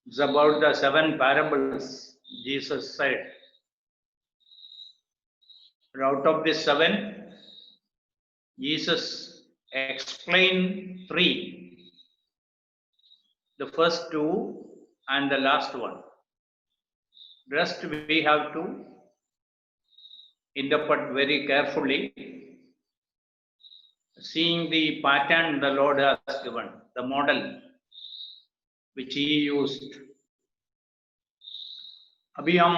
It's about the 7 parables Jesus said. But out of the 7, Jesus explained 3. The first 2 and the last one. Rest we have to interpret very carefully, seeing the pattern the Lord has given, the model which he used. अभी हम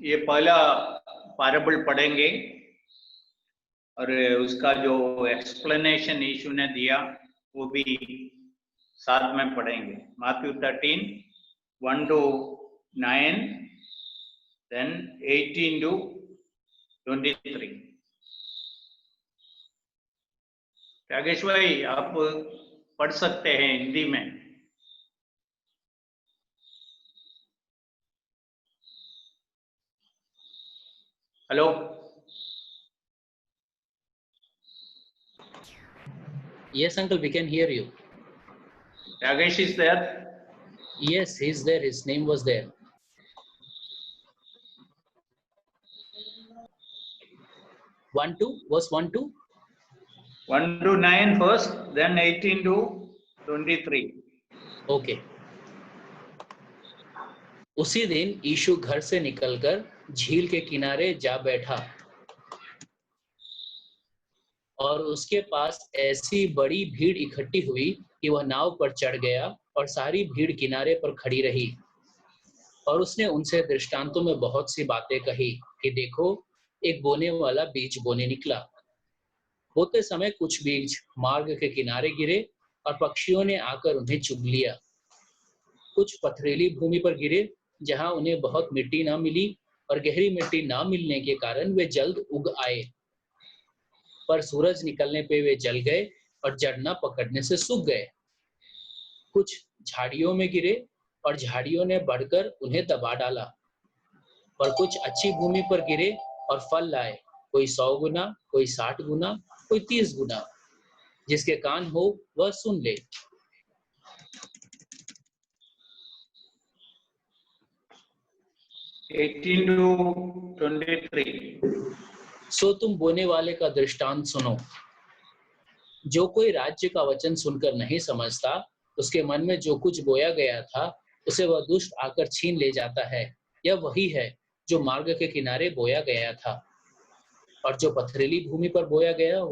ये पहला parable पढ़ेंगे और उसका जो explanation यीशु ने दिया वो भी साथ में पढ़ेंगे. Matthew 13, 1 to 9, then 18 to 23. Rakesh भाई आप पढ़ सकते हैं हिंदी में. Hello. Yes, uncle, we can hear you. Rakesh is there? Yes, he's there. His name was there. One, two, verse 1 to 1 to 9 first, then 18 to 23. Okay. उसी दिन यीशु घर से निकलकर झील के किनारे जा बैठा और उसके पास ऐसी बड़ी भीड़ इकट्ठी हुई कि वह नाव पर चढ़ गया और सारी भीड़ किनारे पर खड़ी रही. और उसने उनसे दृष्टांतों में बहुत सी बातें कही कि देखो, एक बोने वाला बीज बोने निकला. बोते समय कुछ बीज मार्ग के किनारे गिरे और पक्षियों ने आकर उन्हें चुग लिया. कुछ पथरीली भूमि पर गिरे जहां उन्हें बहुत मिट्टी न मिली और गहरी मिट्टी न मिलने के कारण वे जल्द उग आए. पर सूरज निकलने पे वे जल गए और जड़ न पकड़ने से सूख गए. कुछ झाड़ियों में गिरे और झाड़ियों ने बढ़कर उन्हें दबा डाला. पर कुछ अच्छी भूमि पर गिरे और फल लाए, कोई 100 गुना, कोई 60 गुना, कोई 30 गुना. जिसके कान हो वह सुन ले. $18 to 23. सो तुम बोने वाले का दृष्टांत सुनो. जो कोई राज्य का वचन सुनकर नहीं समझता, उसके मन में जो कुछ बोया गया था उसे वह दुष्ट आकर छीन ले जाता है. यह वही है जो मार्ग के किनारे बोया गया था. और जो पथरीली भूमि पर बोया गया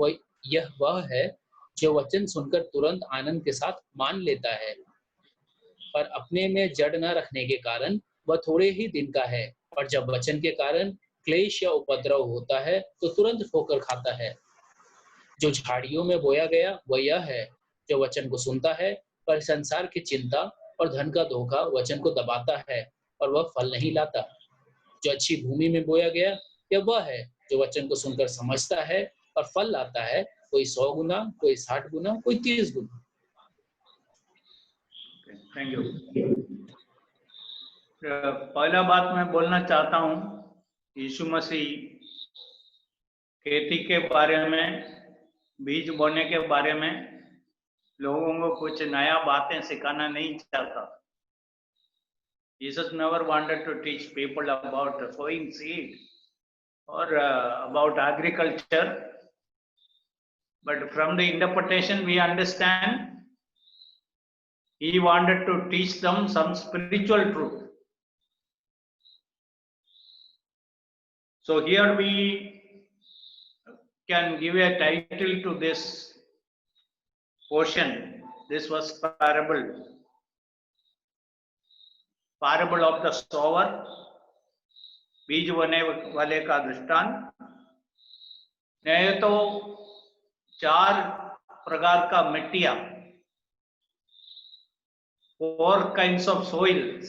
वह है जो वचन सुनकर तुरंत आनंद के साथ मान लेता है, पर अपने में जड़ न रखने के कारण वह थोड़े ही दिन का है. और जब वचन के कारण क्लेश या उपद्रव होता है तो तुरंत ठोकर खाता है. जो झाड़ियों में बोया गया वह यह है जो वचन को सुनता है, पर संसार की चिंता और धन का धोखा वचन को दबाता है और वह फल नहीं लाता. जो अच्छी भूमि में बोया गया यह वह है जो वचन को सुनकर समझता है और फल लाता है, कोई 100 गुना, कोई 60 गुना, कोई 30 गुना. Thank you. पहला बात मैं बोलना चाहता हूँ, यीशु मसीह खेती के बारे में, बीज बोने के बारे में लोगों को कुछ नया बातें सिखाना नहीं चाहता. Jesus never wanted to teach people about sowing seed or about agriculture, but from the interpretation we understand he wanted to teach them some spiritual truth. So here we can give a title to this portion. This was parable of the sower, बीज बोने वाले का दृष्टांत. नहीं तो 4 प्रकार का मिट्टियां, 4 kinds of soils.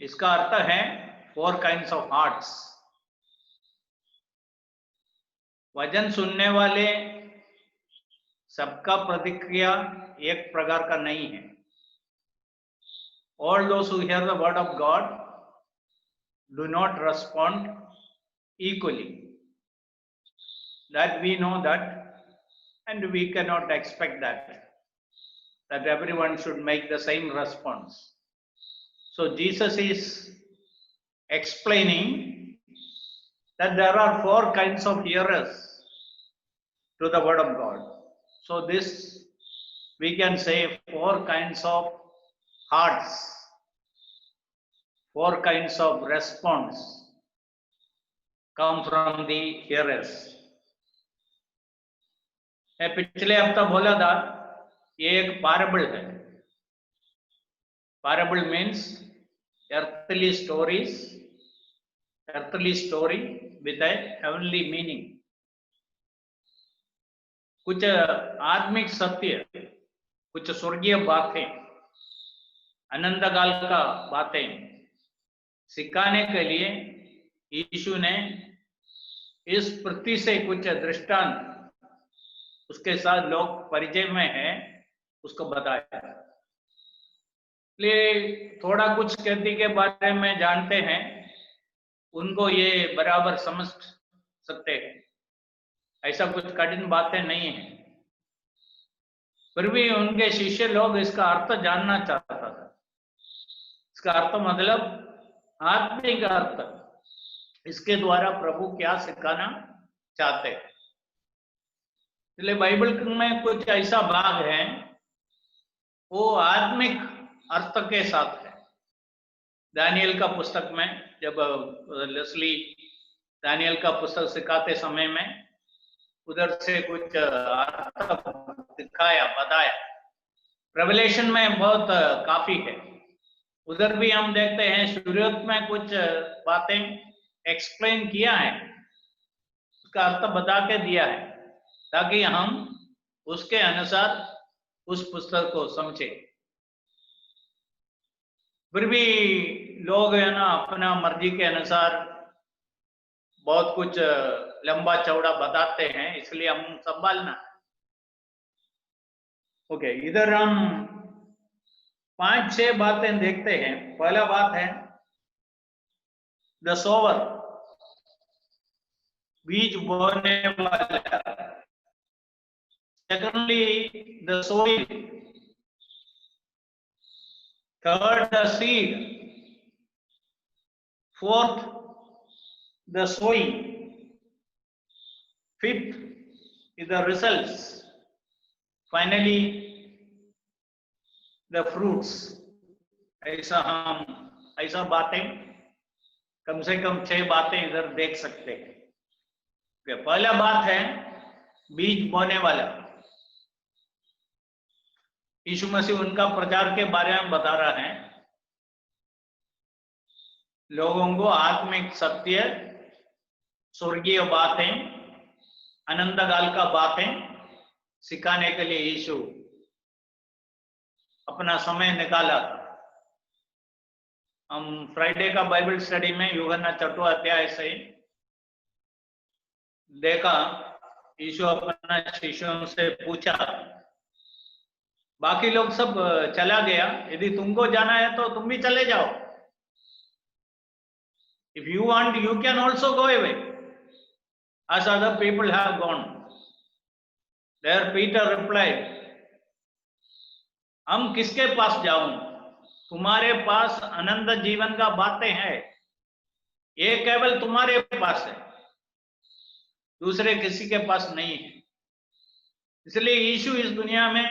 इसका अर्थ है 4 kinds of hearts. वचन सुनने वाले सबका प्रतिक्रिया एक प्रकार का नहीं है. All those who hear the word of God do not respond equally. That we know that, and we cannot expect that. that everyone should make the same response. So Jesus is explaining that there are 4 kinds of hearers to the word of God. So this, we can say 4 kinds of hearts, 4 kinds of response come from the hearers. मैं पिछले हफ्ता बोला था, ये एक parable है. Parable means earthly story with a heavenly meaning. कुछ आत्मिक सत्य, कुछ स्वर्गीय बातें, अनंत काल का बातें सिखाने के लिए यीशु ने इस पृथ्वी से कुछ दृष्टांत उसके साथ लोग परिचय में है उसको बताया. इसलिए थोड़ा कुछ कृति के बारे में जानते हैं, उनको ये बराबर समझ सकते हैं. ऐसा कुछ कठिन बातें नहीं है. फिर भी उनके शिष्य लोग इसका अर्थ जानना चाहता था. इसका अर्थ मतलब आत्मिक अर्थ, इसके द्वारा प्रभु क्या सिखाना चाहते हैं. इसलिए बाइबल में कुछ ऐसा भाग है वो आत्मिक अर्थ के साथ है. दानियल का पुस्तक में जब लेस्ली दानियल का पुस्तक सिखाते समय में उधर से कुछ अर्थ दिखाया, बताया. रेवलेशन में बहुत काफी है. उधर भी हम देखते हैं शुरुआत में कुछ बातें एक्सप्लेन किया है, उसका अर्थ बता के दिया है ताकि हम उसके अनुसार उस पुस्तक को समझे. फिर भी लोग है ना अपना मर्जी के अनुसार बहुत कुछ लंबा चौड़ा बताते हैं, इसलिए हम संभालना. ओके, इधर हम 5-6 बातें देखते हैं. पहला बात है द सोवर, बीज बोने वाला. Secondly the soil. Third the seed. Fourth the sowing. Fifth is the results. Finally the fruits. ऐसा बातें कम से कम 6 बातें इधर देख सकते हैं. पहला बात है बीज बोने वाला. यीशु मसीह उनका प्रचार के बारे में बता रहा है. लोगों को आत्मिक सत्य, स्वर्गीय बातें, अनंत काल का बातें सिखाने के लिए यीशु अपना समय निकाला. हम फ्राइडे का बाइबल स्टडी में यूहन्ना 4वां अध्याय से देखा, यीशु अपना शिष्यों से पूछा, बाकी लोग सब चला गया, यदि तुमको जाना है तो तुम भी चले जाओ. If you want, you can also go away, as other people have gone. There Peter replied, हम किसके पास जाऊं? तुम्हारे पास अनंत जीवन का बातें हैं, ये केवल तुम्हारे पास है, दूसरे किसी के पास नहीं है. इसलिए यीशु इस दुनिया में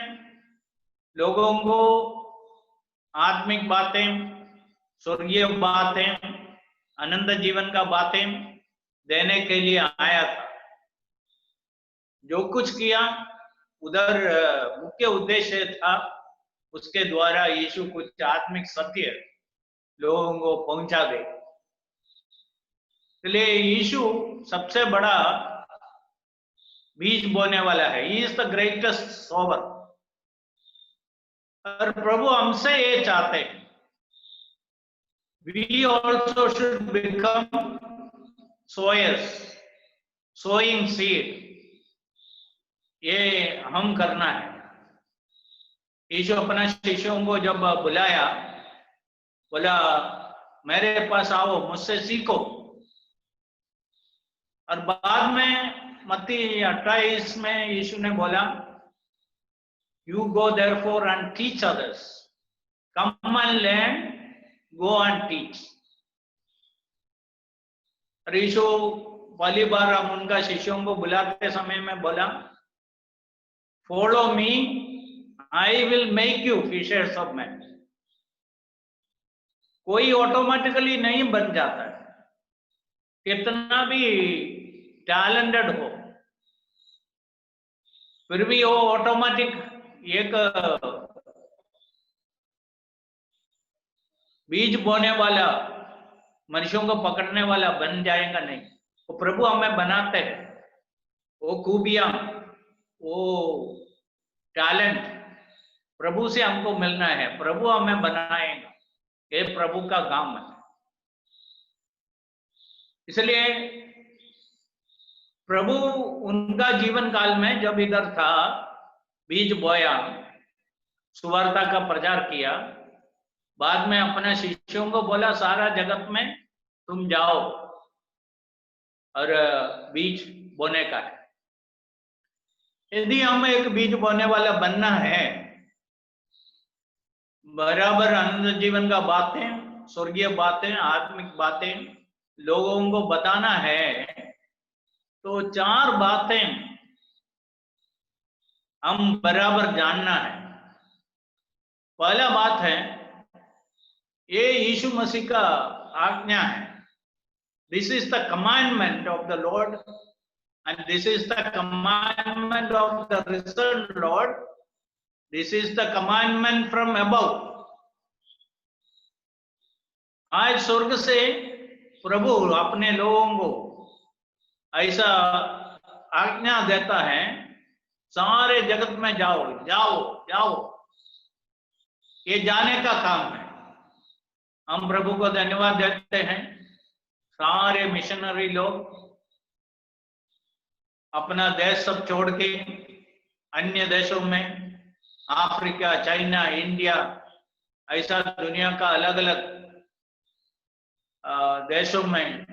लोगों को आत्मिक बातें, स्वर्गीय बातें, अनंत जीवन का बातें देने के लिए आया था. जो कुछ किया उधर मुख्य उद्देश्य था, उसके द्वारा यीशु कुछ आत्मिक सत्य लोगों को पहुंचा दे. इसलिए यीशु सबसे बड़ा बीज बोने वाला है. He is the greatest sower. और प्रभु हमसे ये चाहते हैं, we also should become sowers, sowing seed. ये हम करना है. यीशु अपना शिष्यों को जब बुलाया, बोला मेरे पास आओ, मुझसे सीखो. और बाद में मत्ती 28 में यीशु ने बोला, You go therefore and teach others. Come and learn, go and teach. यीशु पहली बार हम उनका शिष्यों को बुलाते समय में बोला, Follow me, I will make you fishers of men. कोई ऑटोमेटिकली नहीं बन जाता है, कितना भी टैलेंटेड हो, फिर भी वो ऑटोमेटिक एक बीज बोने वाला, मनुष्यों को पकड़ने वाला बन जाएगा नहीं। वो प्रभु हमें बनाते हैं, वो खूबियां, वो टैलेंट प्रभु से हमको मिलना है, प्रभु हमें बनाएगा, ये प्रभु का काम है। इसलिए प्रभु उनका जीवन काल में जब इधर था, बीज बोया, सुवार्ता का प्रचार किया, बाद में अपने शिष्यों को बोला सारा जगत में तुम जाओ और बीज बोने का है। यदि हम एक बीज बोने वाला बनना है, बराबर आनंद जीवन का बातें, स्वर्गीय बातें, आत्मिक बातें लोगों को बताना है, तो 4 बातें हम बराबर जानना है। पहला बात है, ये यीशु मसीह का आज्ञा है। This is the commandment of the Lord, and this is the commandment of the risen Lord. This is the commandment from above. आज स्वर्ग से प्रभु अपने लोगों को ऐसा आज्ञा देता है, सारे जगत में जाओ जाओ जाओ, ये जाने का काम है। हम प्रभु को धन्यवाद देते हैं, सारे मिशनरी लोग अपना देश सब छोड़ के अन्य देशों में, अफ्रीका, चाइना, इंडिया, ऐसा दुनिया का अलग अलग देशों में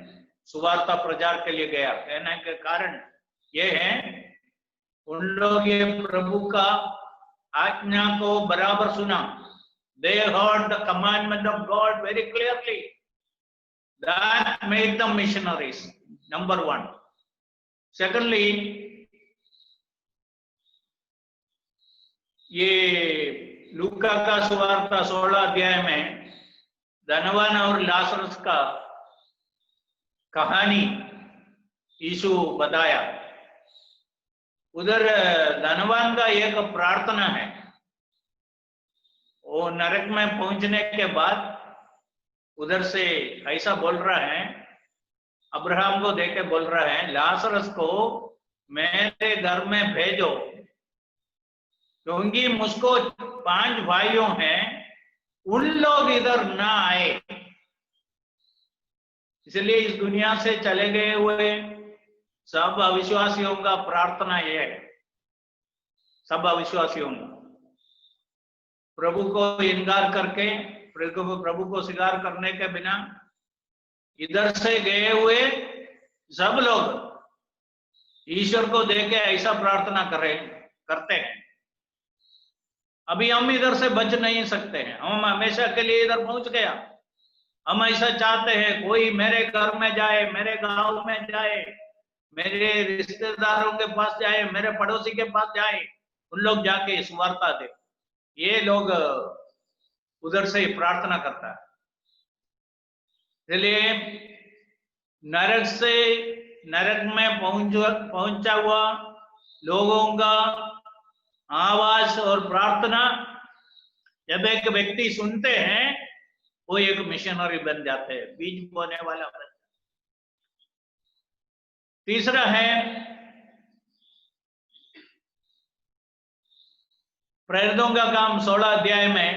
सुवार्ता प्रचार के लिए गया। कहने के कारण ये है, उन लोग ये प्रभु का आज्ञा को बराबर सुना। They heard the commandment of God very clearly. That made them missionaries. Number 1. Secondly, ये लूका का सुवार्ता 16 अध्याय में धनवान और लाजरस का कहानी यीशु बताया। उधर धनवान का एक प्रार्थना है, वो नरक में पहुंचने के बाद उधर से ऐसा बोल रहा है, अब्राहम को देके बोल रहा है, लाजरस को मेरे घर में भेजो, क्योंकि मुझको 5 भाइयों हैं, उन लोग इधर ना आए। इसलिए इस दुनिया से चले गए हुए सब अविश्वासियों का प्रार्थना यह है, सब अविश्वासियों का प्रभु को इनकार करके, प्रभु को स्वीकार करने के बिना इधर से गए हुए सब लोग ईश्वर को देके ऐसा प्रार्थना करते हैं। अभी हम इधर से बच नहीं सकते हैं, हम हमेशा के लिए इधर पहुंच गया। हम ऐसा चाहते हैं कोई मेरे घर में जाए, मेरे गांव में जाए, मेरे रिश्तेदारों के पास जाए, मेरे पड़ोसी के पास जाए, उन लोग जाके सुवार्ता दे। ये लोग उधर से ही प्रार्थना करता है। इसलिए नरक से नरक में पहुंचा हुआ लोगों का आवाज और प्रार्थना जब एक व्यक्ति सुनते हैं, वो एक मिशनरी बन जाते हैं, बीज बोने वाला बन जाता है। तीसरा है प्रेरितों का काम 16 अध्याय में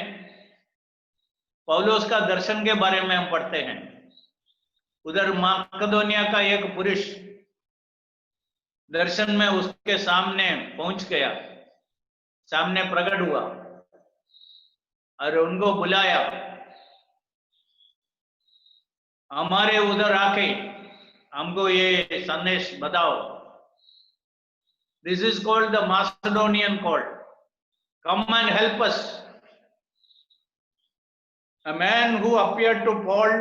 पौलुस का दर्शन के बारे में हम पढ़ते हैं। उधर माकेदोनिया का एक पुरुष दर्शन में उसके सामने पहुंच गया, सामने प्रकट हुआ और उनको बुलाया, हमारे उधर आके हमको ये संदेश बताओ। This is called the Macedonian call. come and help us. A man who appeared to Paul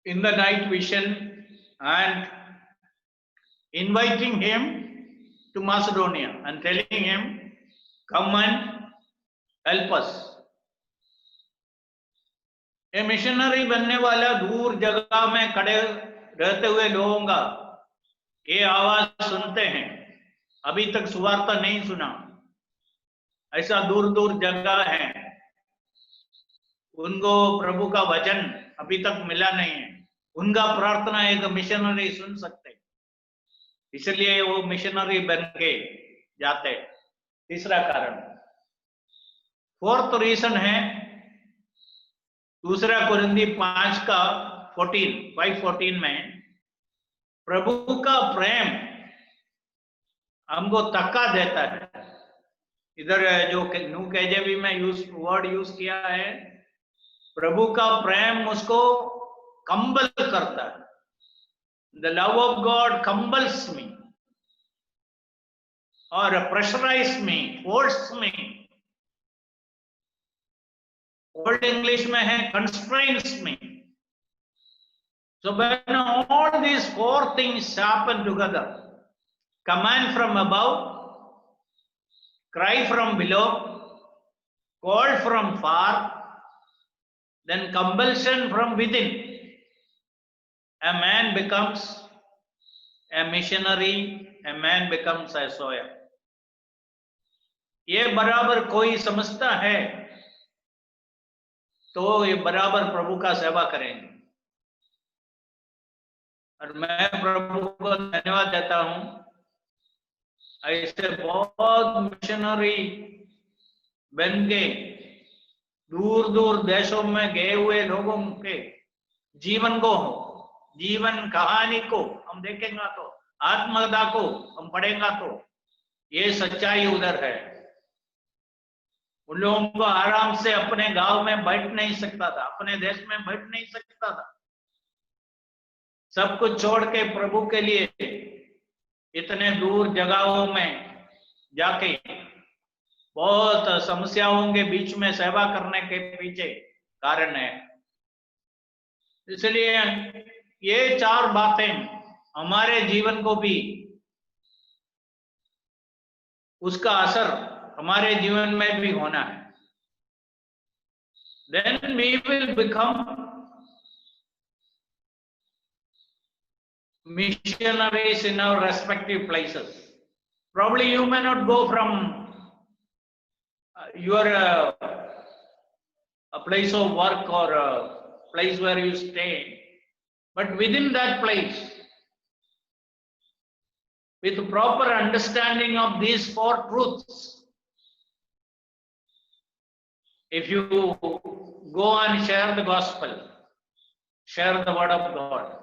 in the night vision and inviting him to Macedonia and telling him, come and help us. ये missionary बनने वाला दूर जगह में खड़े रहते हुए लोगों का ये आवाज सुनते हैं, अभी तक सुवार्ता नहीं सुना, ऐसा दूर दूर जगह है, उनको प्रभु का वचन अभी तक मिला नहीं है, उनका प्रार्थना एक मिशनरी सुन सकते, इसलिए वो मिशनरी बन के जाते। तीसरा कारण, फोर्थ रीजन है दूसरा कुरिन्थी 5:14 में, प्रभु का प्रेम हमको धक्का देता है। इधर जो न्यू केजेवी में वर्ड यूज किया है, प्रभु का प्रेम उसको कंबल करता है। द लव ऑफ गॉड कंबल्स मी और प्रेशराइज मी, फोर्स मी। ओल्ड इंग्लिश में है constrains me. So when all these four things happen together, command from above, cry from below, call from far, then compulsion from within, a man becomes a missionary, a man becomes a sowyer. ये बराबर कोई समझता है तो ये बराबर प्रभु का सेवा करेंगे। और मैं प्रभु को धन्यवाद देता हूं, ऐसे बहुत मिशनरी बन के दूर दूर देशों में गए हुए लोगों के जीवन को, जीवन कहानी को हम देखेंगे तो, आत्मकथा को हम पढ़ेंगे तो ये सच्चाई उधर है। उन लोगों को आराम से अपने गांव में बैठ नहीं सकता था, अपने देश में बैठ नहीं सकता था, सब कुछ छोड़ के प्रभु के लिए इतने दूर जगहों में जाके बहुत समस्याओं के बीच में सेवा करने के पीछे कारण है। इसलिए ये चार बातें हमारे जीवन को भी, उसका असर हमारे जीवन में भी होना है। Then we will become missionaries in our respective places. Probably you may not go from your a place of work or a place where you stay, but within that place, with proper understanding of these four truths, if you go and share the gospel, share the word of God,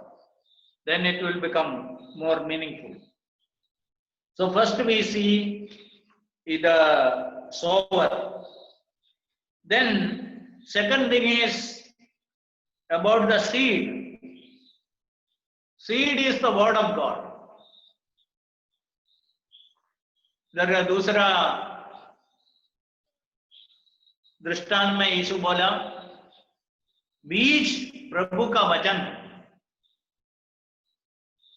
then it will become more meaningful. So first we see the sower. Then second thing is about the seed. Seed is the word of God. दूसरा दृष्टांत में यीशु बोला, बीज प्रभु का वचन।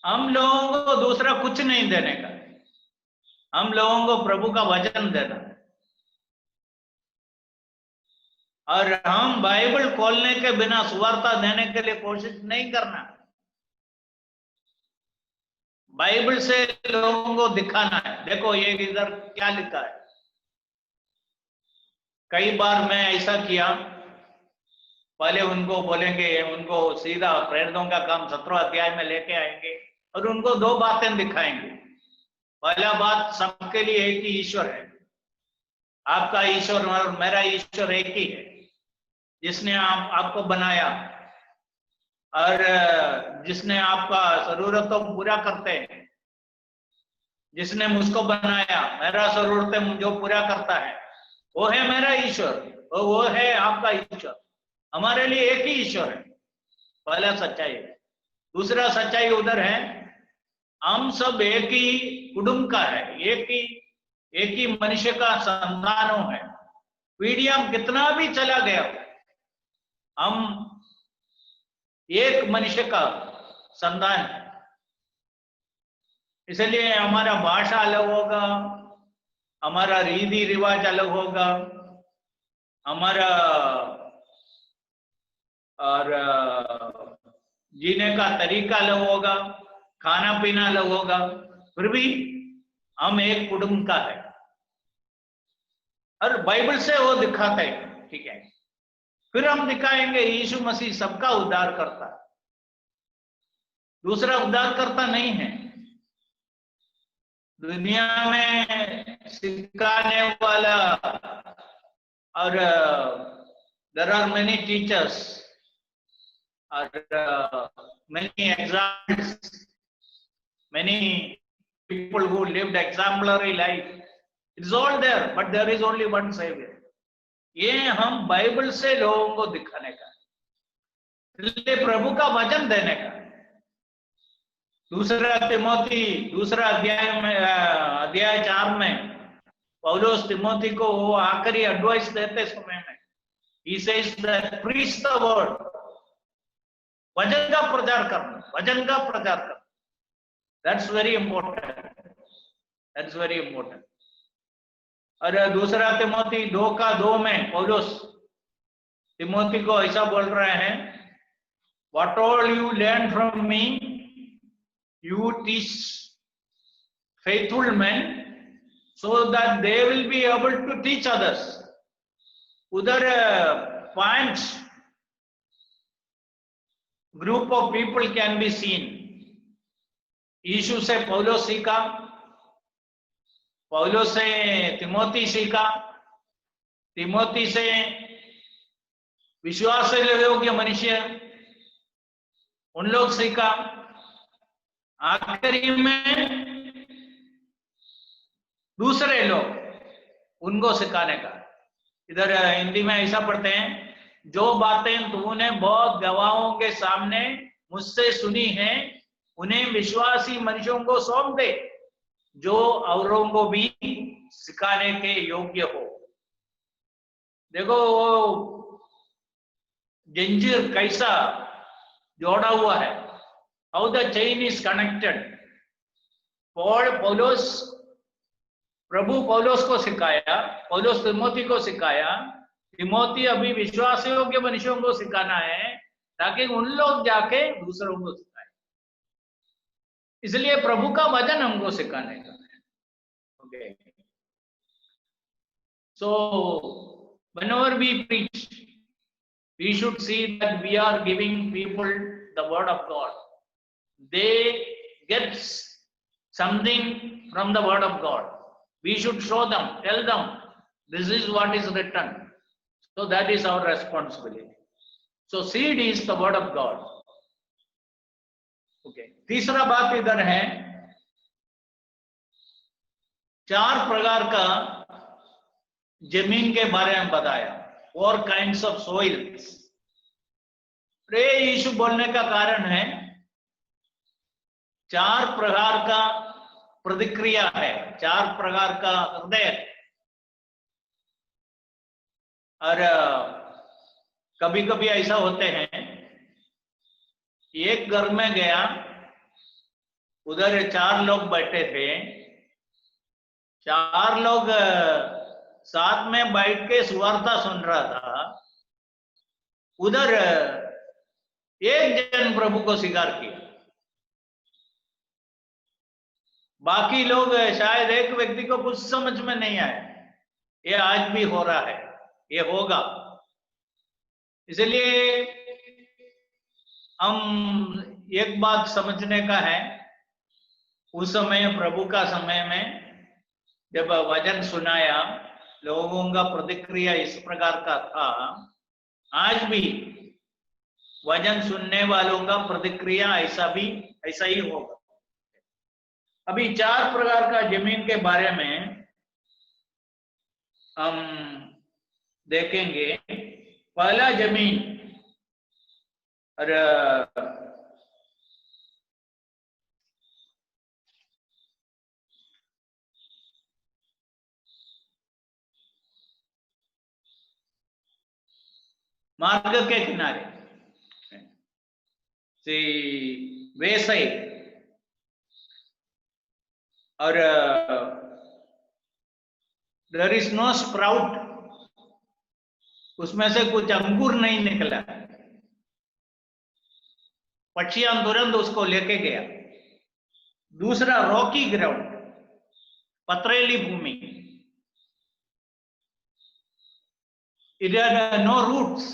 हम लोगों को दूसरा कुछ नहीं देने का, हम लोगों को प्रभु का वचन देना। और हम बाइबल खोलने के बिना सुवार्ता देने के लिए कोशिश नहीं करना, बाइबल से लोगों को दिखाना है, देखो ये इधर क्या लिखा है। कई बार मैं ऐसा किया, पहले उनको बोलेंगे, उनको सीधा प्रेरितों का काम 17 अध्याय में लेके आएंगे और उनको दो बातें दिखाएंगे। पहला बात, सबके लिए एक ही ईश्वर है, आपका ईश्वर और मेरा ईश्वर एक ही है, जिसने आपको बनाया और जिसने आपका जरूरतों को पूरा करते हैं, जिसने मुझको बनाया, मेरा जरूरतें जो पूरा करता है वो है मेरा ईश्वर और वो है आपका ईश्वर। हमारे लिए एक ही ईश्वर है, पहला सच्चाई है। दूसरा सच्चाई उधर है, हम सब एक ही कुटुंब का है, एक ही एक ही मनुष्य का संतानों है, पीढ़ियां कितना भी चला गया, हम एक मनुष्य का संतान है। इसलिए हमारा भाषा अलग होगा, हमारा रीति रिवाज अलग होगा, हमारा और जीने का तरीका अलग होगा, खाना पीना अलग होगा, फिर भी हम एक कुटुंब का है। और बाइबल से वो दिखाता है, ठीक है। फिर हम दिखाएंगे यीशु मसीह सबका उद्धार करता है, दूसरा उद्धार करता नहीं है। दुनिया में सिखाने वाला और there are many teachers or many examples, many people who lived exemplary life. It's all there, but there is only one Savior. ये हम बाइबल से लोगों को दिखाने का, इसलिए प्रभु का वचन देने का। दूसरा तिमोथी दूसरा अध्याय 4 में पौलुस तिमोथी को वो आखिरी एडवाइस देते समय में he says that preach the word, वचन का प्रचार करना, वचन का प्रचार करना। That's very important, that's very important। और दूसरा तिमोथी 2:2 में पौलुस तिमोथी को ऐसा बोल रहे हैं, what all you learn from me you teach faithful men so that they will be able to teach others। उधर 5 group of people can be seen। यीशु से पौलुस सीखा, पौलुस से तिमोथी सीखा, तिमोथी से विश्वास योग्य मनुष्य उन लोग सीखा, आखिरी में दूसरे लोग उनको सिखाने का। इधर हिंदी में ऐसा पढ़ते हैं, जो बातें तूने बहुत गवाहों के सामने मुझसे सुनी हैं उन्हें विश्वासी मनुष्यों को सौंप दे, जो औरों को भी सिखाने के योग्य हो। देखो वो जंजीर कैसा जोड़ा हुआ है, how the chain is connected. पौलुस प्रभु पौलुस को सिखाया, पौलुस तिमोथी को सिखाया, तिमोथी अभी विश्वास योग्य मनुष्यों को सिखाना है ताकि उन लोग जाके दूसरों को सिखाए। इसलिए प्रभु का वचन हमको सिखाने का है। Okay, so whenever we preach, we should see that we are giving people the word of God. They get something from the word of God. We should show them, tell them, this is what is written. So that is our responsibility. So seed is the word of God. Okay. तीसरा बात इधर है, 4 प्रकार का जमीन के बारे में बताया, 4 kinds of soils। यीशु बोलने का कारण है 4 प्रकार का प्रतिक्रिया है, 4 प्रकार का हृदय। और कभी कभी ऐसा होते हैं, एक घर में गया, उधर 4 लोग बैठे थे, 4 लोग साथ में बैठ के सुवार्ता सुन रहा था, उधर एक जन प्रभु को स्वीकार किया, बाकी लोग शायद एक व्यक्ति को कुछ समझ में नहीं आया। ये आज भी हो रहा है, ये होगा। इसलिए हम एक बात समझने का है, उस समय प्रभु का समय में जब वचन सुनाया, लोगों का प्रतिक्रिया इस प्रकार का था। आज भी वचन सुनने वालों का प्रतिक्रिया ऐसा ही होगा। अभी 4 प्रकार का जमीन के बारे में हम देखेंगे। पहला जमीन, और मार्ग के किनारे, wayside, और there is no sprout, उसमें से कुछ अंकुर नहीं निकला, पक्षियां तुरंत उसको लेके गया। दूसरा रॉकी ग्राउंड, पथरीली भूमि, it had no roots,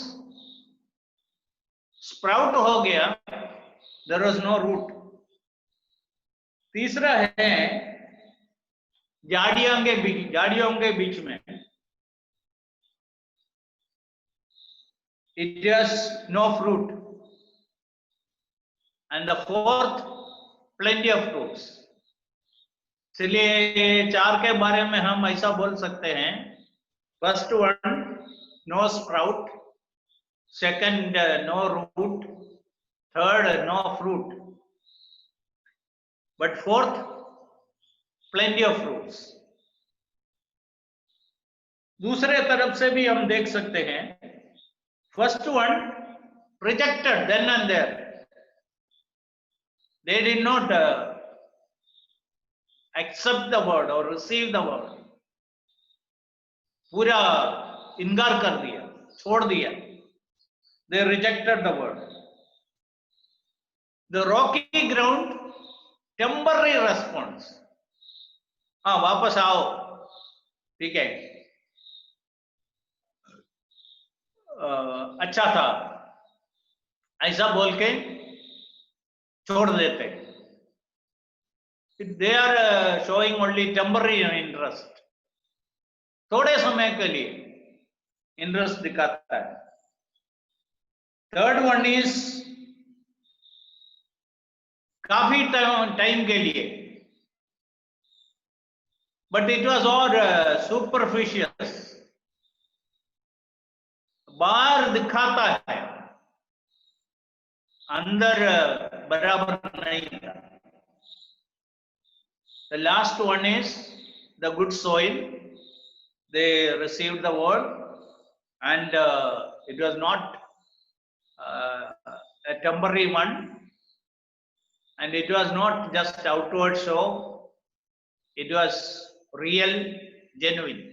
sprout हो गया, देयर वाज नो रूट। तीसरा है झाड़ियों के बीच में, it has no fruit. And the fourth, plenty of fruits. इसलिए 4 के बारे में हम ऐसा बोल सकते हैं, first one no sprout, second no root, third no fruit, but fourth plenty of fruits. दूसरे तरफ से भी हम देख सकते हैं, first one rejected then and there, they did not accept the word or receive the word, पूरा इनकार कर दिया, छोड़ दिया, they rejected the word. The rocky ground, temporary response, हाँ वापस आओ, ठीक है, अच्छा था, ऐसा बोल के छोड़ देते। They are showing only temporary interest, थोड़े समय के लिए इंटरेस्ट दिखाता है। थर्ड वन इज काफी टाइम के लिए, बट इट वाज और सुपरफिशियल, बाहर दिखाता है, अंदर बराबर नहीं था। The last one is the good soil. They received the word, and it was not a temporary one, and it was not just outward show, it was real, genuine.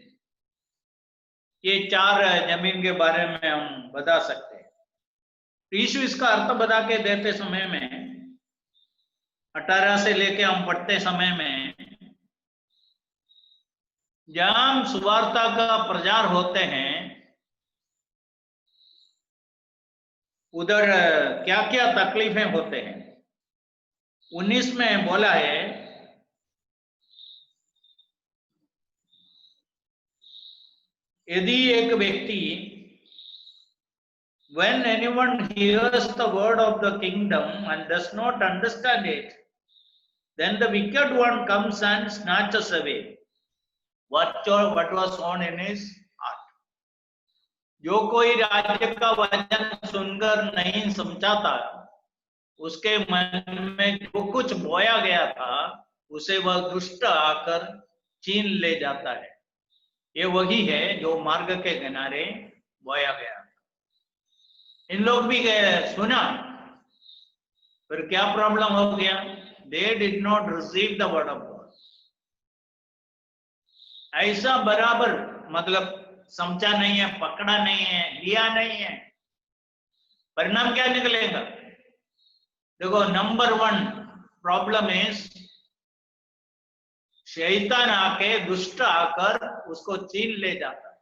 ये 4 जमीन के बारे में हम बता सकते हैं। यीशु इसका अर्थ बता के देते समय में, 18 से लेके हम पढ़ते समय में, जहां सुवार्ता का प्रचार होते हैं, उधर क्या क्या तकलीफें होते हैं। 19 में बोला है, यदि एक व्यक्ति, when anyone hears the word of the kingdom and does not understand it, then the wicked one comes and snatches away what was sown in his heart. जो कोई राज्य का वचन सुनकर नहीं समझाता, उसके मन में जो कुछ बोया गया था, उसे वह दुष्ट आकर छीन ले जाता है। ये वही है जो मार्ग के किनारे बोया गया। इन लोग भी सुना, फिर क्या प्रॉब्लम हो गया? They did not receive the word of God. ऐसा बराबर मतलब समझा नहीं है, पकड़ा नहीं है, लिया नहीं है, परिणाम क्या निकलेगा? देखो, नंबर 1 प्रॉब्लम इज शैतान आके, दुष्ट आकर उसको छीन ले जाता है।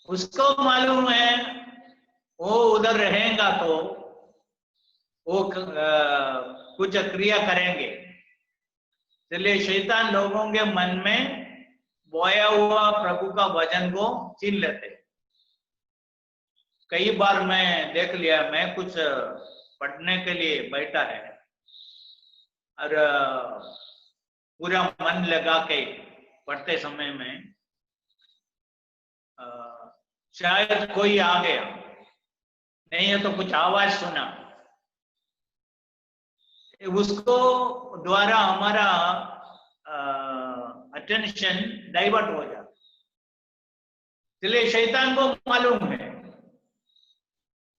उसको मालूम है वो उधर रहेगा तो वो कुछ क्रिया करेंगे, इसलिए शैतान लोगों के मन में बोया हुआ प्रभु का वचन को छीन लेते। कई बार मैं देख लिया, मैं कुछ पढ़ने के लिए बैठा है और पूरा मन लगा के पढ़ते समय में शायद कोई आ गया, नहीं है तो कुछ आवाज सुना, उसको द्वारा हमारा अटेंशन डाइवर्ट हो जाता। इसलिए शैतान को मालूम है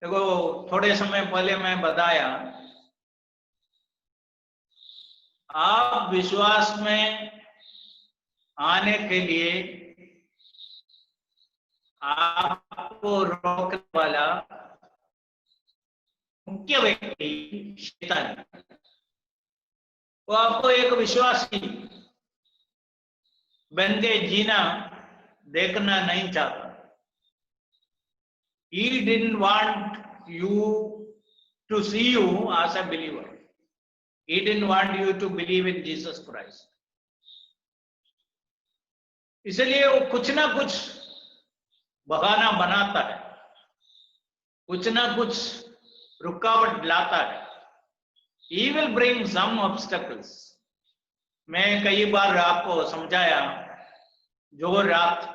देखो थोड़े समय पहले मैं बताया, आप विश्वास में आने के लिए आपको रोकने वाला मुख्य व्यक्ति शैतान है। वो आपको एक विश्वासी बन के जीना देखना नहीं चाहता। He didn't want you to see you as a believer. He didn't want you to believe in Jesus Christ. इसलिए वो कुछ ना कुछ बहाना बनाता है, कुछ ना कुछ रुकावट लाता है। He will bring some obstacles. मैं कई बार आपको समझाया, जो रात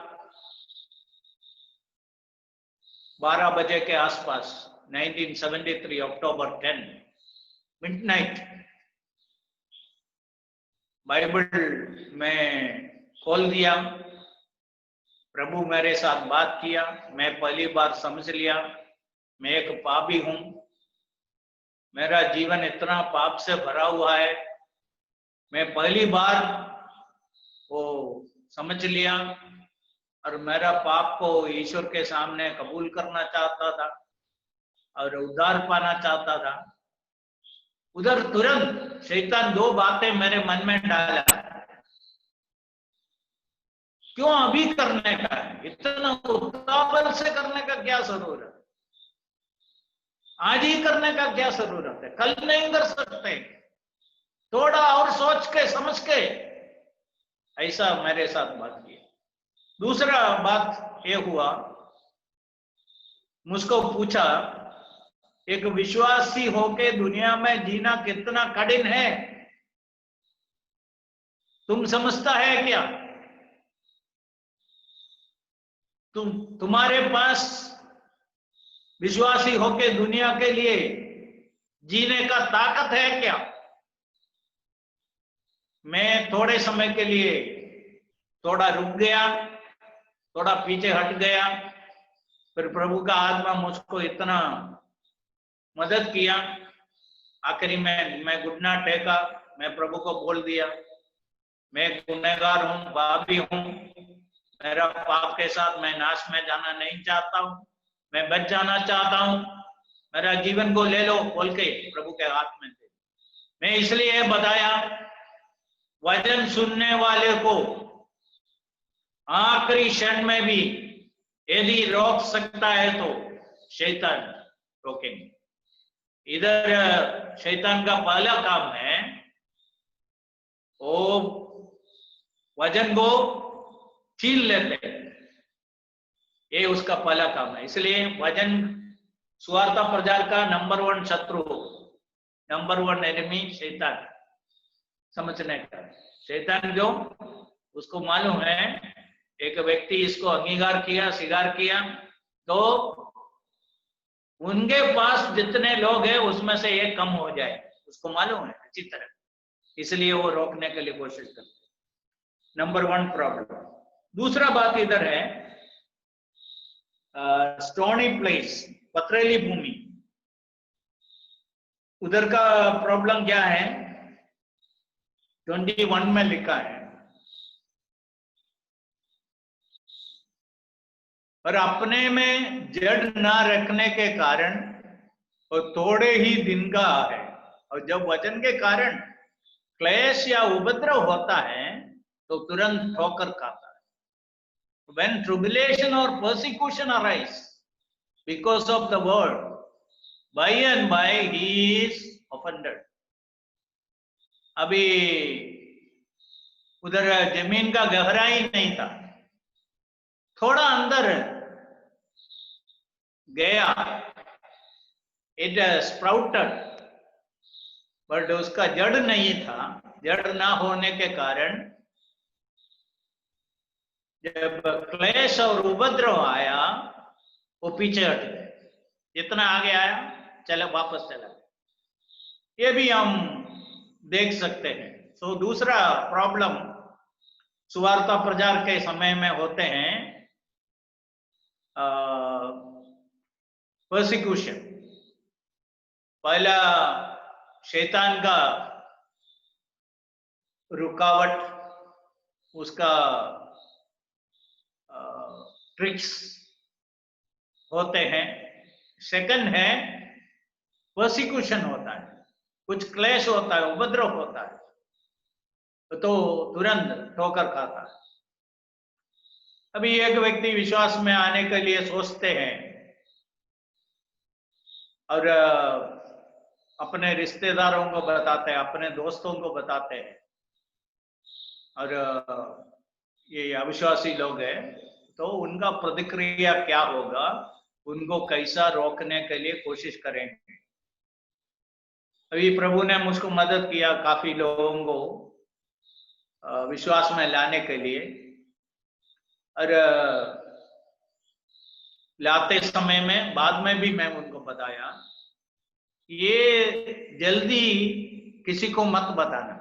12 बजे के आसपास 1973 अक्टूबर 10 मिडनाइट बाइबल में खोल दिया, प्रभु मेरे साथ बात किया, मैं पहली बार समझ लिया मैं एक पापी हूं, मेरा जीवन इतना पाप से भरा हुआ है। मैं पहली बार वो समझ लिया और मेरा पाप को ईश्वर के सामने कबूल करना चाहता था और उद्धार पाना चाहता था। उधर तुरंत शैतान दो बातें मेरे मन में डाला, क्यों अभी करने का है, इतना उतावल से करने का क्या जरूरत है, आज ही करने का क्या जरूरत है, कल नहीं कर सकते, थोड़ा और सोच के समझ के। ऐसा मेरे साथ बात किया। दूसरा बात ये हुआ, मुझको पूछा एक विश्वासी होके दुनिया में जीना कितना कठिन है, तुम समझता है क्या? तुम्हारे पास विश्वासी होके दुनिया के लिए जीने का ताकत है क्या? मैं थोड़े समय के लिए थोड़ा रुक गया, थोड़ा पीछे हट गया, फिर प्रभु का आत्मा मुझको इतना मदद किया, आखिरी में मैं घुटना टेका, मैं प्रभु को बोल दिया मैं गुनहगार हूं, पापी हूं, मेरा पाप के साथ मैं नाश में जाना नहीं चाहता हूं, मैं बच जाना चाहता हूं, मेरा जीवन को ले लो बोल के प्रभु के हाथ में थे। मैं इसलिए बताया, वचन सुनने वाले को आखिरी क्षण में भी यदि रोक सकता है तो शैतान रोकेंगे। इधर शैतान का पहला काम है वो वचन को छीन लेते हैं, ये उसका पहला काम है। इसलिए वचन सुवार्ता प्रचार का नंबर 1 शत्रु, नंबर 1 एनिमी शैतान। समझने का शैतान जो उसको मालूम है एक व्यक्ति इसको अंगीकार किया, स्वीकार किया तो उनके पास जितने लोग हैं उसमें से एक कम हो जाए, उसको मालूम है अच्छी तरह, इसलिए वो रोकने के लिए कोशिश करते हैं। Number 1 problem. दूसरा बात इधर है स्टोनी प्लेस, पथरीली भूमि। उधर का प्रॉब्लम क्या है, 21 में लिखा है, और अपने में जड़ ना रखने के कारण वो थोड़े ही दिन का है, और जब वचन के कारण क्लेश या उपद्रव होता है तो तुरंत ठोकर खाता है। When tribulation or persecution arise because of the word, by and by he is offended. अभी उधर जमीन का गहराई नहीं था, थोड़ा अंदर गया, इट स्प्राउटेड, बट उसका जड़ नहीं था। जड़ ना होने के कारण जब क्लेश और उपद्रव आया वो पीछे हट गए, जितना आगे आया चले वापस चला गया। ये भी हम देख सकते हैं। तो दूसरा प्रॉब्लम सुवार्ता प्रचार के समय में होते हैं, परसिक्यूशन, पहला शैतान का रुकावट, उसका ट्रिक्स होते हैं। सेकंड है परसिक्यूशन होता है, कुछ क्लेश होता है, उपद्रव होता है तो तुरंत ठोकर खाता है। अभी एक व्यक्ति विश्वास में आने के लिए सोचते हैं और अपने रिश्तेदारों को बताते हैं, अपने दोस्तों को बताते हैं, और ये अविश्वासी लोग हैं तो उनका प्रतिक्रिया क्या होगा, उनको कैसा रोकने के लिए कोशिश करेंगे। अभी प्रभु ने मुझको मदद किया काफी लोगों को विश्वास में लाने के लिए, और लाते समय में बाद में भी मैं उनको बताया, ये जल्दी किसी को मत बताना,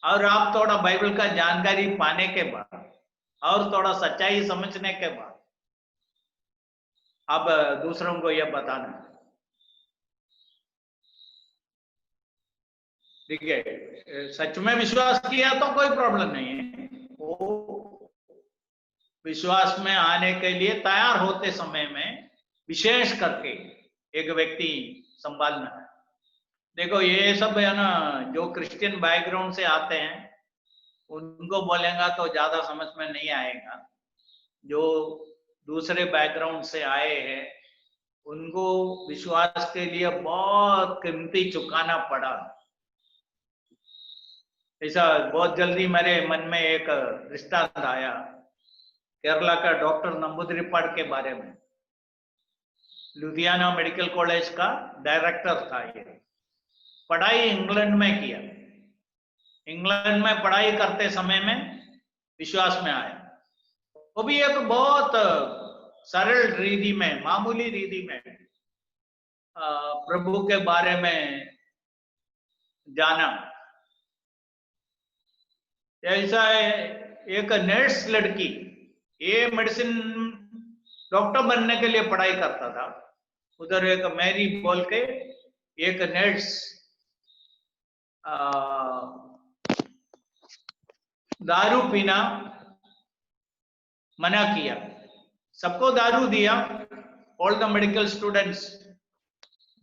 और आप थोड़ा बाइबल का जानकारी पाने के बाद और थोड़ा सच्चाई समझने के बाद आप दूसरों को यह बताना। ठीक है, सच में विश्वास किया तो कोई प्रॉब्लम नहीं है, वो विश्वास में आने के लिए तैयार होते समय में विशेष करके एक व्यक्ति संभालना है। देखो ये सब है ना, जो क्रिश्चियन बैकग्राउंड से आते हैं उनको बोलेगा तो ज्यादा समझ में नहीं आएगा, जो दूसरे बैकग्राउंड से आए हैं उनको विश्वास के लिए बहुत कीमती चुकाना पड़ा। ऐसा बहुत जल्दी मेरे मन में एक दृष्टांत आया, केरला का डॉक्टर नंबूदिरिपाड़ के बारे में। लुधियाना मेडिकल कॉलेज का डायरेक्टर था ये, पढ़ाई इंग्लैंड में किया, इंग्लैंड में पढ़ाई करते समय में विश्वास में आया, वो भी एक बहुत सरल रीति में, मामूली रीति में प्रभु के बारे में जाना। ऐसा है, एक नर्स लड़की, ये मेडिसिन डॉक्टर बनने के लिए पढ़ाई करता था, उधर एक मैरी बोल के एक नर्स दारू पीना मना किया, सबको दारू दिया, all the medical students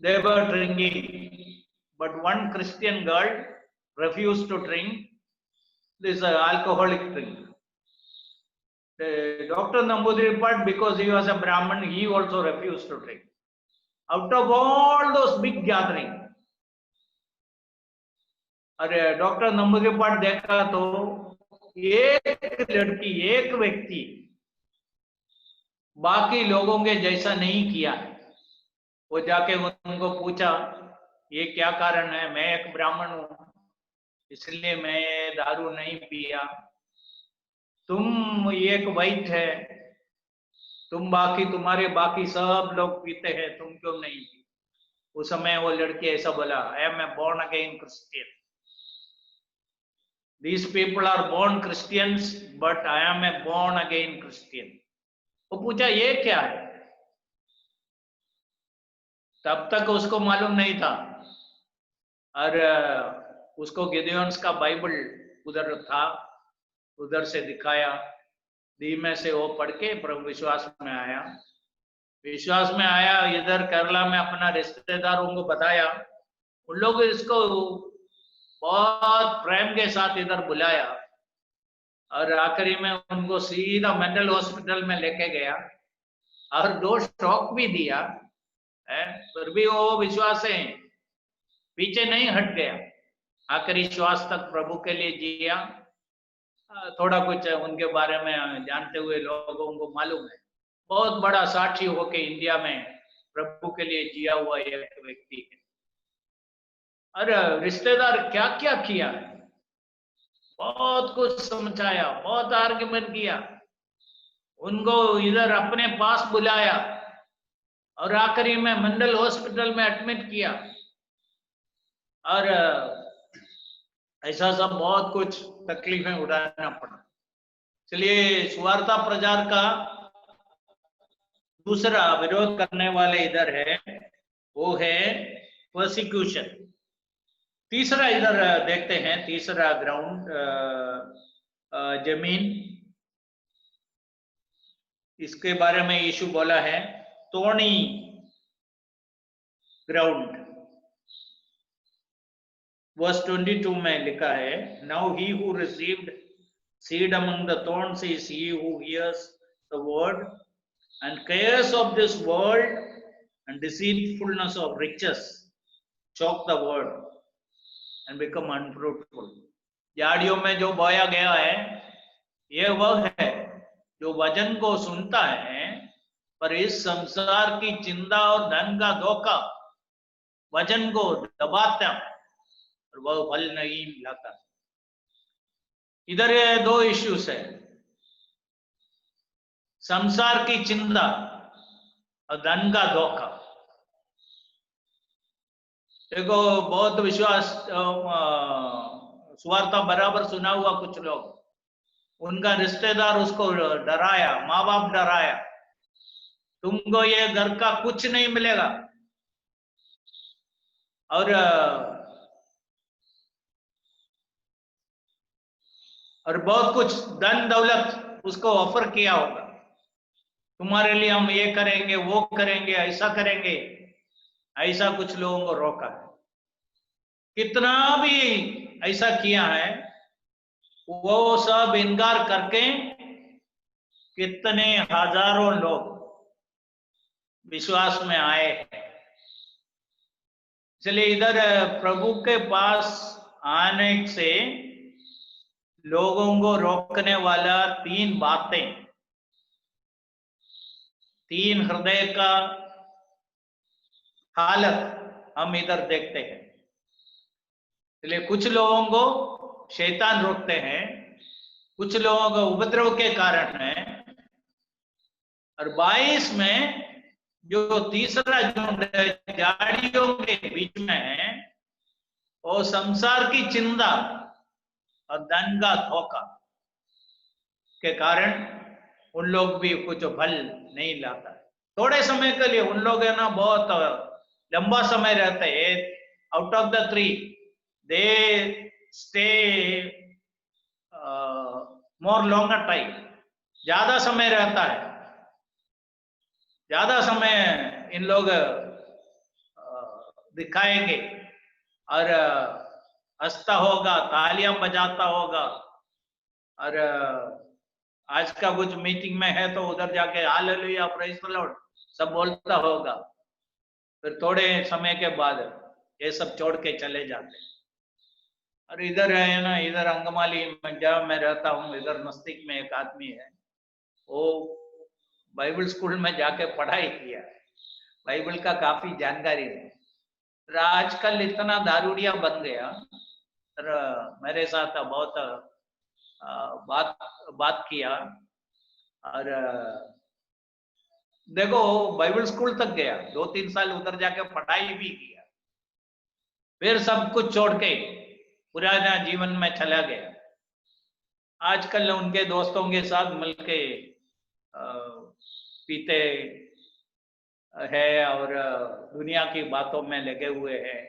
they were drinking, but one Christian girl refused to drink this alcoholic drink. Dr. Namboodiripad, because he was a Brahmin, he also refused to drink. Out of all those big gathering, अरे doctor नंबूदिरिपाड़ देखा तो एक लड़की, एक व्यक्ति बाकी लोगों के जैसा नहीं किया। वो जाके उनको पूछा ये क्या कारण है, मैं एक ब्राह्मण हूं इसलिए मैं दारू नहीं पिया, तुम एक वैश्य है, तुम बाकी, तुम्हारे बाकी सब लोग पीते हैं, तुम क्यों नहीं पी? उस समय वो लड़की ऐसा बोला, I am a born again Christian, these people are born Christians but I am a born again Christian. वो पूछा ये क्या है, तब तक उसको मालूम नहीं था, और उसको गिदियोन्स का बाइबल उधर था, उधर से दिखाया, धीमे से वो पढ़ के प्रभु विश्वास में आया। विश्वास में आया, इधर केरला में अपना रिश्तेदारों को बताया, उन लोग इसको बहुत प्रेम के साथ इधर बुलाया, और आखिरी में उनको सीधा मेंटल हॉस्पिटल में लेके गया और 2 स्ट्रोक भी दिया, फिर भी वो विश्वास से पीछे नहीं हट गया, आखिरी श्वास तक प्रभु के लिए जिया। थोड़ा कुछ उनके बारे में जानते हुए लोगों को मालूम है, बहुत बड़ा साक्षी होके इंडिया में प्रभु के लिए जिया हुआ एक व्यक्ति है। और रिश्तेदार क्या क्या किया, बहुत कुछ समझाया, बहुत आर्गुमेंट किया, उनको इधर अपने पास बुलाया और आखिरी में मेंटल हॉस्पिटल में एडमिट किया, और ऐसा सब बहुत कुछ तकलीफें उठाना पड़ा। इसलिए सुवार्ता प्रचार का दूसरा विरोध करने वाले इधर है, वो है परसिक्यूशन। तीसरा इधर देखते हैं, तीसरा ग्राउंड जमीन, इसके बारे में यीशु बोला है थोर्नी ग्राउंड। वर्स 22 में लिखा है, now he who received seed among the thorns is he who hears the word and cares of this world and deceitfulness of riches choke the word and become unfruitful। झाड़ियों में जो बोया गया है, ये वह है जो वचन को सुनता है, पर इस संसार की चिंता और धन का धोखा वचन को दबाता और वह फल नहीं लाता। इधर ये दो इश्यूज है, संसार की चिंता और धन का धोखा। देखो, बहुत विश्वास सुवार्ता बराबर सुना हुआ कुछ लोग, उनका रिश्तेदार उसको डराया, माँ बाप डराया, तुमको ये घर का कुछ नहीं मिलेगा, और बहुत कुछ धन दौलत उसको ऑफर किया होगा, तुम्हारे लिए हम ये करेंगे, वो करेंगे, ऐसा करेंगे, ऐसा कुछ लोगों को रोका है। कितना भी ऐसा किया है, वो सब इनकार करके कितने हजारों लोग विश्वास में आए हैं। इसलिए इधर प्रभु के पास आने से लोगों को रोकने वाला तीन बातें, तीन हृदय का हालत हम इधर देखते हैं। इसलिए कुछ लोगों को शैतान रोकते हैं, कुछ लोगों को उपद्रव के कारण है, और 22 में जो तीसरा झुंड झाड़ियों के बीच में है, वो संसार की चिंता और धन का धोखा के कारण उन लोग भी कुछ फल नहीं लाता है। थोड़े समय के लिए उन लोग है ना, बहुत लंबा समय रहते हैं। Out of the 3 they stay more longer time, ज्यादा समय रहता है, ज्यादा समय इन लोग दिखाएंगे और हंसता होगा, तालियां बजाता होगा, और आज का कुछ मीटिंग में है तो उधर जाके हालेलुया प्रेज द लॉर्ड सब बोलता होगा। फिर थोड़े समय के बाद ये सब छोड़ के चले जाते हैं। और इधर है ना, इधर अंगमाली में जहाँ मैं रहता हूँ, इधर नजदीक में एक आदमी है, वो बाइबल स्कूल में जाके पढ़ाई किया है, बाइबल का काफी जानकारी है। आजकल इतना दारूडिया बन गया, मेरे साथ बहुत बात किया, और देखो बाइबल स्कूल तक गया, 2-3 साल उधर जाके पढ़ाई भी किया, फिर सब कुछ छोड़ के पुराना जीवन में चला गया। आजकल उनके दोस्तों के साथ मिलके पीते है और दुनिया की बातों में लगे हुए हैं,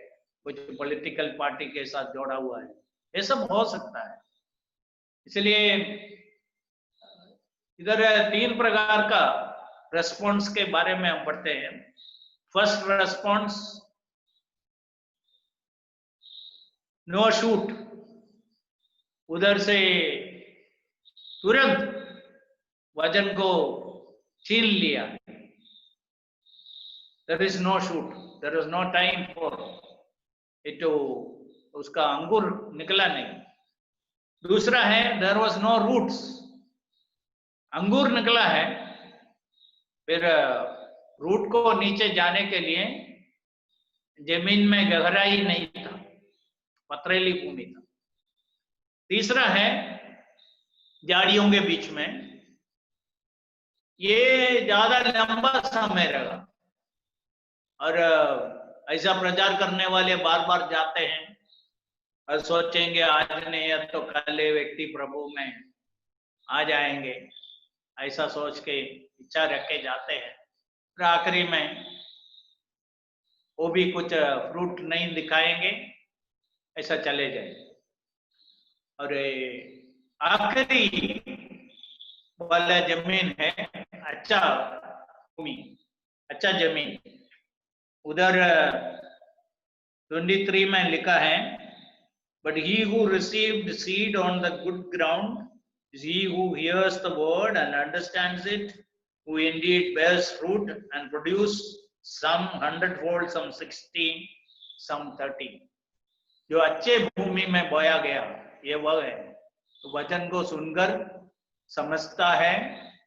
कुछ पॉलिटिकल पार्टी के साथ जोड़ा हुआ है, ये सब हो सकता है। इसलिए इधर 3 प्रकार का रेस्पॉन्स के बारे में हम पढ़ते हैं। फर्स्ट रेस्पॉन्स, नो शूट, उधर से तुरंत वचन को छीन लिया, there is no shoot, there is no time for it to, उसका अंकुर निकला नहीं। दूसरा है there was no roots, अंकुर निकला है, फिर रूट को नीचे जाने के लिए जमीन में गहराई नहीं था, पथरीली भूमि था। तीसरा है झाड़ियों के बीच में, ये ज्यादा लंबा समय रहा, और ऐसा प्रचार करने वाले बार बार जाते हैं और सोचेंगे आज नहीं है तो कल व्यक्ति प्रभु में आ जाएंगे, ऐसा सोच के इच्छा रख के जाते हैं, और आखिरी में वो भी कुछ फ्रूट नहीं दिखाएंगे, ऐसा चले जाए। और आखिरी वाला जमीन है अच्छा भूमि, अच्छा जमीन, उधर 23 में लिखा है, but he who received seed on the good ground is he who hears the word and understands it, who indeed bears fruit and produce some 100-fold, some 60, some 30. जो अच्छे भूमि में बोया गया ये वह है तो वचन को सुनकर समझता है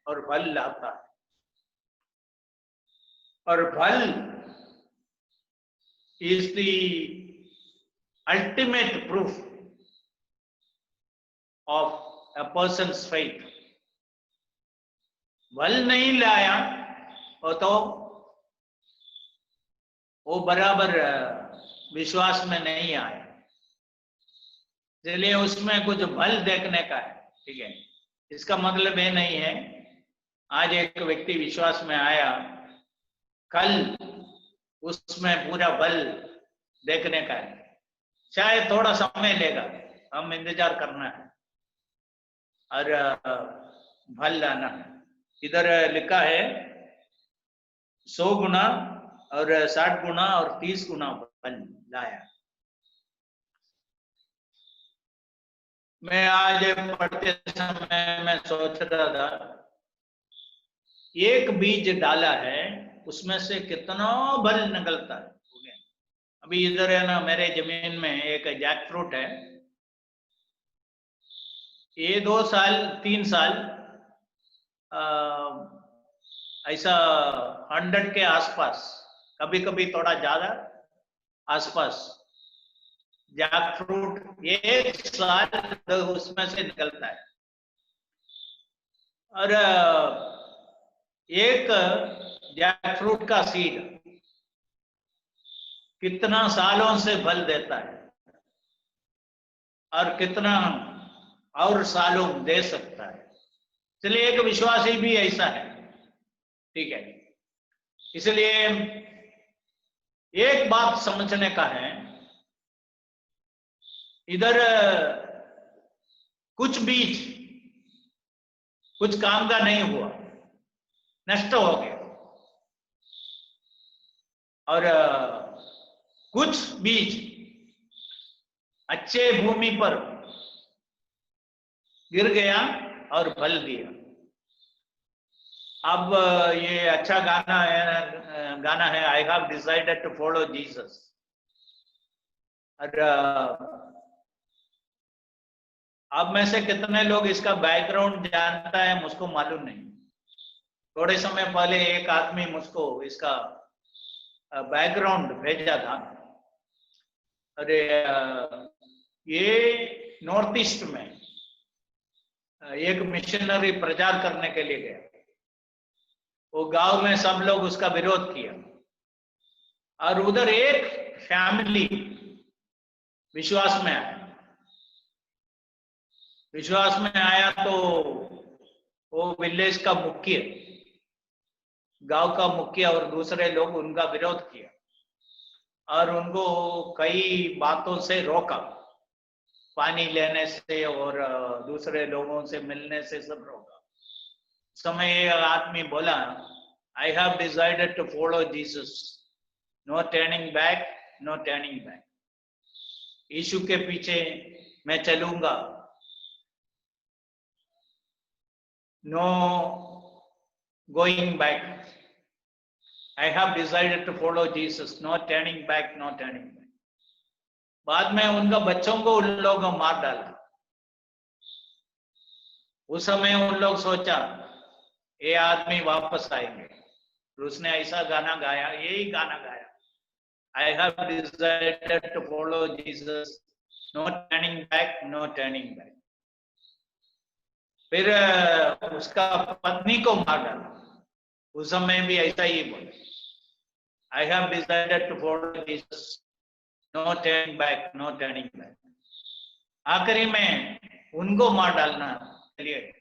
और फल लाता है। और फल is the ultimate proof of a person's faith. फल नहीं लाया और तो वो बराबर विश्वास में नहीं आया, इसलिए उसमें कुछ फल देखने का है। ठीक है, इसका मतलब ये नहीं है आज एक व्यक्ति विश्वास में आया, कल उसमें पूरा फल देखने का है। शायद थोड़ा समय लेगा, हम इंतजार करना है और फल लाना है। इधर लिखा है 100 गुना और 60 गुना और 30 गुना फल लाया। मैं आज पढ़ते समय मैं सोच रहा था, एक बीज डाला है उसमें से कितना फल निकलता है। अभी इधर है ना, मेरे जमीन में एक जैक फ्रूट है, ये 2 साल 3 साल ऐसा 100 के आसपास, कभी कभी थोड़ा ज्यादा आसपास जैक फ्रूट एक साल उसमें से निकलता है। और एक जैक फ्रूट का सीड कितना सालों से फल देता है और कितना और सालों दे सकता है। इसलिए एक विश्वासी भी ऐसा है। ठीक है, इसलिए एक बात समझने का है, इधर कुछ बीज कुछ काम का नहीं हुआ, नष्ट हो गया, और कुछ बीज अच्छे भूमि पर गिर गया और फल दिया। अब ये अच्छा गाना है I have decided to follow Jesus. और अब में से कितने लोग इसका बैकग्राउंड जानता है मुझको मालूम नहीं। थोड़े समय पहले एक आदमी मुझको इसका बैकग्राउंड भेजा था। अरे ये नॉर्थ ईस्ट में एक मिशनरी प्रचार करने के लिए गया, वो गांव में सब लोग उसका विरोध किया, और उधर एक फैमिली विश्वास में आया। विश्वास में आया तो वो विलेज का मुखिया, गांव का मुखिया और दूसरे लोग उनका विरोध किया और उनको कई बातों से रोका, पानी लेने से और दूसरे लोगों से मिलने से सब रोका। समय एक आदमी बोला I have decided to follow Jesus, no turning back, no turning back. यीशु के पीछे मैं चलूंगा, no going back. I have decided to follow Jesus, no turning back, no turning back. बाद में उनका बच्चों को उन लोगों मार डाला। उस समय उन लोग सोचा ये आदमी वापस आएंगे, तो उसने ऐसा गाना गाया, यही गाना गाया, I have decided to follow Jesus, no turning back, no turning back. फिर उसका पत्नी को मार डाला। उस समय भी ऐसा ही बोला, I have decided to follow Jesus, no turning back, no turning back. आखिरी में उनको मार डालना के लिए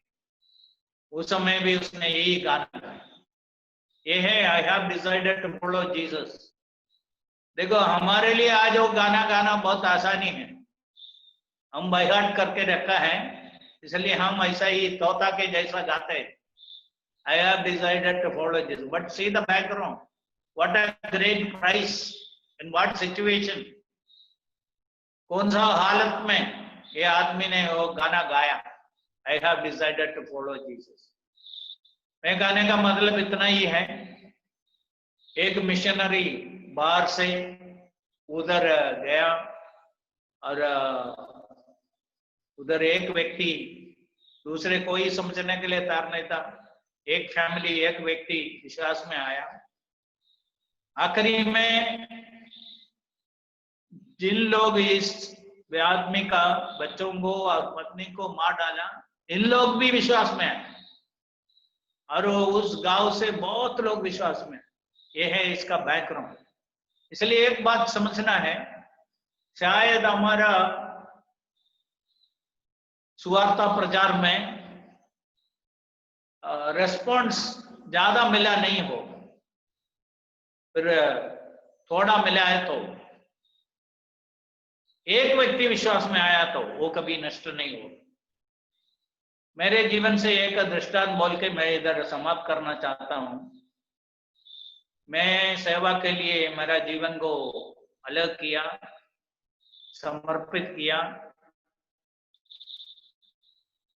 उस समय भी उसने यही गाना गाया, ये है I have decided to follow Jesus. देखो हमारे लिए आज वो गाना गाना बहुत आसानी है, हम बायहार्ट करके रखा है, इसलिए हम ऐसा ही तोता के जैसा गाते हैं, I have decided to follow Jesus. But see the background, what a great price, in what situation, कौन सा हालत में ये आदमी ने वो गाना गाया, I have decided to follow Jesus. मैं गाने का मतलब इतना ही है, एक मिशनरी बाहर से उधर गया और उधर एक व्यक्ति दूसरे को ही समझने के लिए तैयार नहीं था, एक फैमिली एक व्यक्ति विश्वास में आया। आखिरी में जिन लोग इस आदमी का बच्चों को और पत्नी को मार डाला, इन लोग भी विश्वास में आए और उस गांव से बहुत लोग विश्वास में। ये है इसका बैकग्राउंड। इसलिए एक बात समझना है, शायद हमारा सुवार्ता प्रचार में रेस्पॉन्स ज्यादा मिला नहीं हो, फिर थोड़ा मिला है, तो एक व्यक्ति विश्वास में आया तो वो कभी नष्ट नहीं हो। मेरे जीवन से एक दृष्टांत बोल के मैं इधर समाप्त करना चाहता हूं। मैं सेवा के लिए मेरा जीवन को अलग किया, समर्पित किया,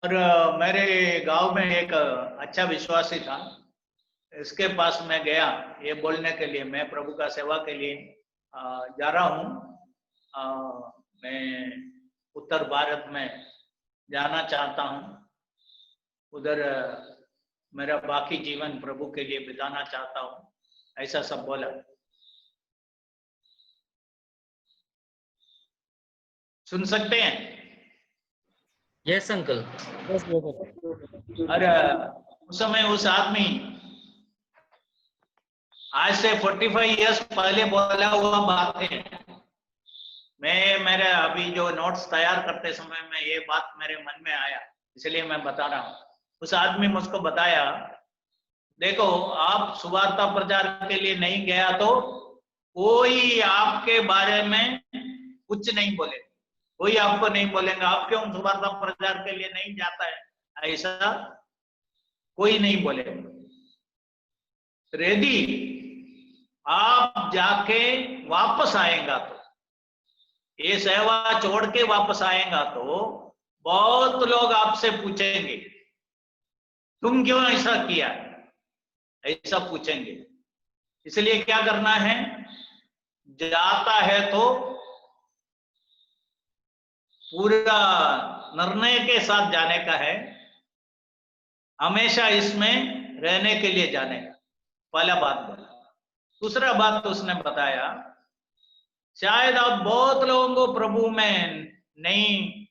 और मेरे गांव में एक अच्छा विश्वासी था, इसके पास मैं गया ये बोलने के लिए मैं प्रभु का सेवा के लिए जा रहा हूँ, मैं उत्तर भारत में जाना चाहता हूँ, उधर मेरा बाकी जीवन प्रभु के लिए बिताना चाहता हूँ, ऐसा सब बोला। सुन सकते हैं? Yes uncle. और उस समय उस आदमी आज से 45 इयर्स पहले बोला हुआ बात है। मैं मेरे अभी जो नोट्स तैयार करते समय में ये बात मेरे मन में आया, इसलिए मैं बता रहा हूँ। उस आदमी मुझको बताया, देखो आप सुवार्ता प्रचार के लिए नहीं गया तो कोई आपके बारे में कुछ नहीं बोले, कोई आपको नहीं बोलेगा आप क्यों सुवार्ता प्रचार के लिए नहीं जाता है, ऐसा कोई नहीं बोलेगा। यदि आप जाके वापस आएगा तो, ये सेवा छोड़ के वापस आएगा तो बहुत लोग आपसे पूछेंगे तुम क्यों ऐसा किया, ऐसा पूछेंगे। इसलिए क्या करना है, जाता है तो पूरा निर्णय के साथ जाने का है, हमेशा इसमें रहने के लिए जाने का। पहला बात बोला। दूसरा बात तो उसने बताया, शायद आप बहुत लोगों को प्रभु में नहीं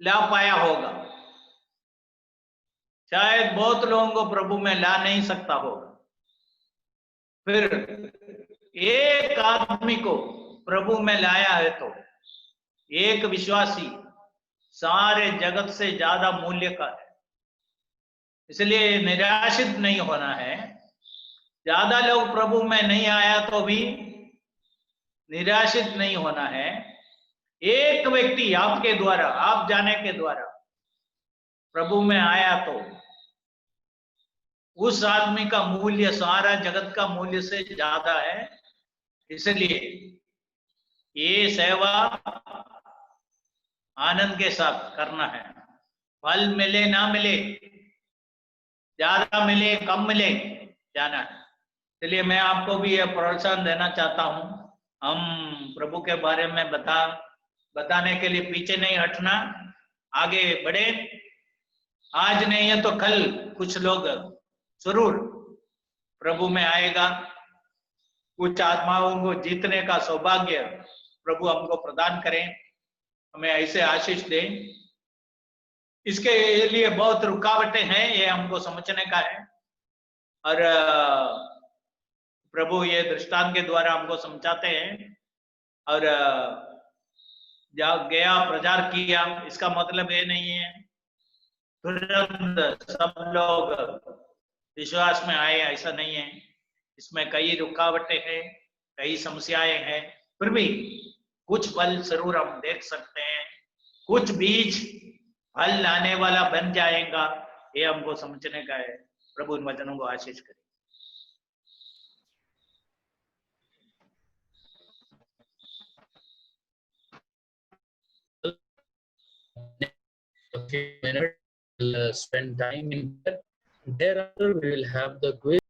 ला पाया होगा, शायद बहुत लोगों को प्रभु में ला नहीं सकता होगा, फिर एक आदमी को प्रभु में लाया है तो एक विश्वासी सारे जगत से ज्यादा मूल्य का है। इसलिए निराशित नहीं होना है। ज्यादा लोग प्रभु में नहीं आया तो भी निराशित नहीं होना है। एक व्यक्ति आपके द्वारा, आप जाने के द्वारा प्रभु में आया तो उस आदमी का मूल्य सारा जगत का मूल्य से ज्यादा है। इसलिए ये सेवा आनंद के साथ करना है। फल मिले ना मिले, ज्यादा मिले कम मिले, जाना है। इसलिए मैं आपको भी यह प्रोत्साहन देना चाहता हूं, हम प्रभु के बारे में बताने के लिए पीछे नहीं हटना, आगे बढ़े। आज नहीं है तो कल कुछ लोग जरूर प्रभु में आएगा, कुछ आत्माओं को जीतने का सौभाग्य प्रभु हमको प्रदान करें, हमें ऐसे आशीष दें। इसके लिए बहुत रुकावटें हैं, ये हमको समझने का है, और प्रभु ये दृष्टांत के द्वारा हमको समझाते हैं। और जब गया प्रचार किया, इसका मतलब ये नहीं है तुरंत सब लोग विश्वास में आए, ऐसा नहीं है। इसमें कई रुकावटें हैं, कई समस्याएं हैं, फिर भी कुछ फल जरूर हम देख सकते हैं। कुछ बीज फल लाने वाला बन जाएगा, ये हमको समझने का है। प्रभु इन वचनों को आशीष करे। A few minutes, we'll spend time in there. Thereafter, we will have the quiz.